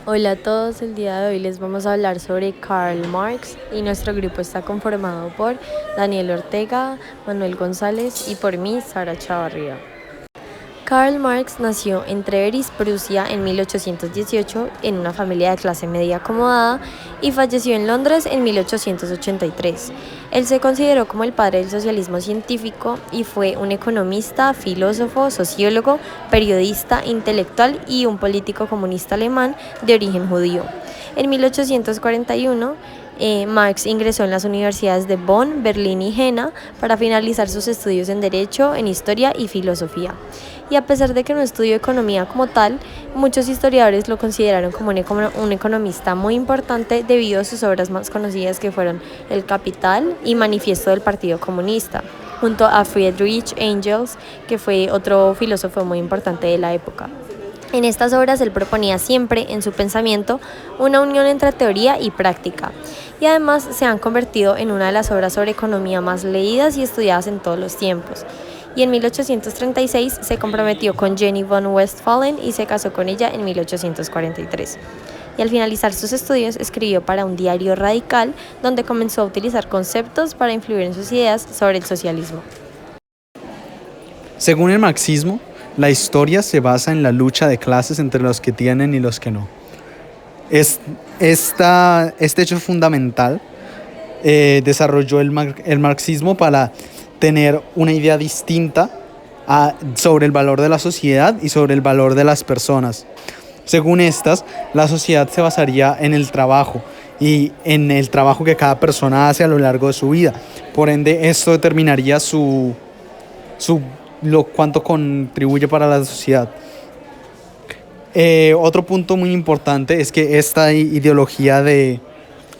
Hola a todos, el día de hoy les vamos a hablar sobre Karl Marx y nuestro grupo está conformado por Daniel Ortega, Manuel González y por mí, Sara Chavarría. Karl Marx nació en Treveris, Prusia, en 1818 en una familia de clase media acomodada y falleció en Londres en 1883. Él se consideró como el padre del socialismo científico y fue un economista, filósofo, sociólogo, periodista, intelectual y un político comunista alemán de origen judío. En 1841, Marx ingresó en las universidades de Bonn, Berlín y Jena para finalizar sus estudios en Derecho, en Historia y Filosofía. Y a pesar de que no estudió economía como tal, muchos historiadores lo consideraron como un economista muy importante debido a sus obras más conocidas que fueron El Capital y Manifiesto del Partido Comunista, junto a Friedrich Engels, que fue otro filósofo muy importante de la época. En estas obras él proponía siempre en su pensamiento una unión entre teoría y práctica, y además se han convertido en una de las obras sobre economía más leídas y estudiadas en todos los tiempos. Y en 1836 se comprometió con Jenny von Westphalen y se casó con ella en 1843. Y al finalizar sus estudios escribió para un diario radical donde comenzó a utilizar conceptos para influir en sus ideas sobre el socialismo. Según el marxismo, la historia se basa en la lucha de clases entre los que tienen y los que no. Este hecho fundamental desarrolló el marxismo para tener una idea distinta sobre el valor de la sociedad y sobre el valor de las personas. Según estas, la sociedad se basaría en el trabajo y en el trabajo que cada persona hace a lo largo de su vida. Por ende, esto determinaría cuánto contribuye para la sociedad. Otro punto muy importante es que esta ideología de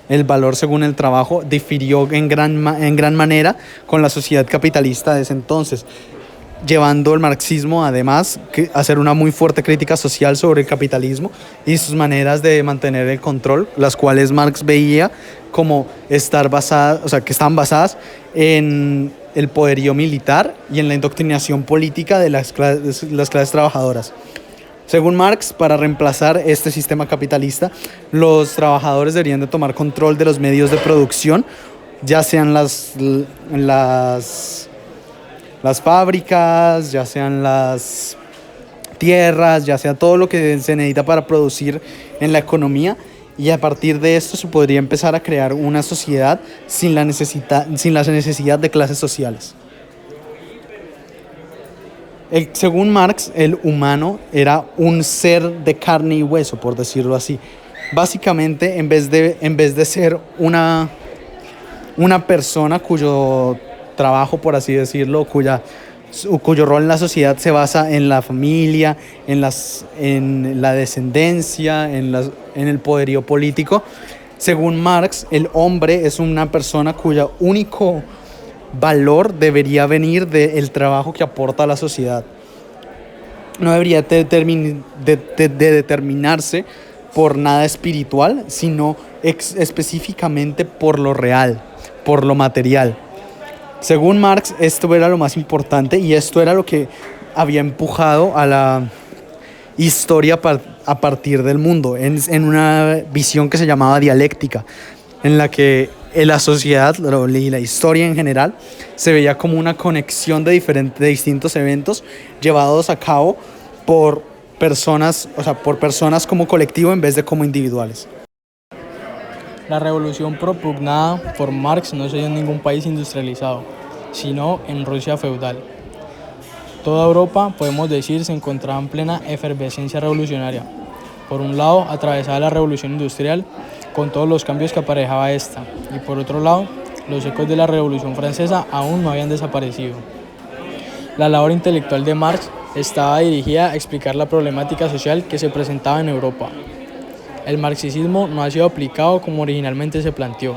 el valor según el trabajo difirió en gran manera con la sociedad capitalista de ese entonces, llevando el marxismo además a hacer una muy fuerte crítica social sobre el capitalismo y sus maneras de mantener el control, las cuales Marx veía como que estaban basadas en el poderío militar y en la indoctrinación política de las clases trabajadoras. Según Marx, para reemplazar este sistema capitalista, los trabajadores deberían de tomar control de los medios de producción, ya sean las fábricas, ya sean las tierras, ya sea todo lo que se necesita para producir en la economía, y a partir de esto se podría empezar a crear una sociedad sin la necesidad de clases sociales. Según Marx, el humano era un ser de carne y hueso, por decirlo así. Básicamente, en vez de ser una persona cuyo trabajo, por así decirlo, cuyo rol en la sociedad se basa en la familia, en la descendencia, en el poderío político, según Marx, el hombre es una persona cuyo único valor debería venir del trabajo que aporta a la sociedad. No debería determinarse por nada espiritual, sino específicamente por lo real, por lo material. Según Marx, esto era lo más importante y esto era lo que había empujado a la historia a partir del mundo, en una visión que se llamaba dialéctica, en la que la sociedad y la historia en general se veía como una conexión de distintos eventos llevados a cabo por personas como colectivo en vez de como individuales. La revolución propugnada por Marx no se dio en ningún país industrializado, sino en Rusia feudal. Toda Europa, podemos decir, se encontraba en plena efervescencia revolucionaria. Por un lado, atravesaba la revolución industrial con todos los cambios que aparejaba esta, y por otro lado, los ecos de la Revolución Francesa aún no habían desaparecido. La labor intelectual de Marx estaba dirigida a explicar la problemática social que se presentaba en Europa. El marxismo no ha sido aplicado como originalmente se planteó.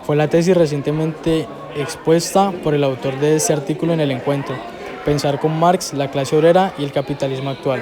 Fue la tesis recientemente expuesta por el autor de este artículo en El Encuentro: Pensar con Marx, la clase obrera y el capitalismo actual.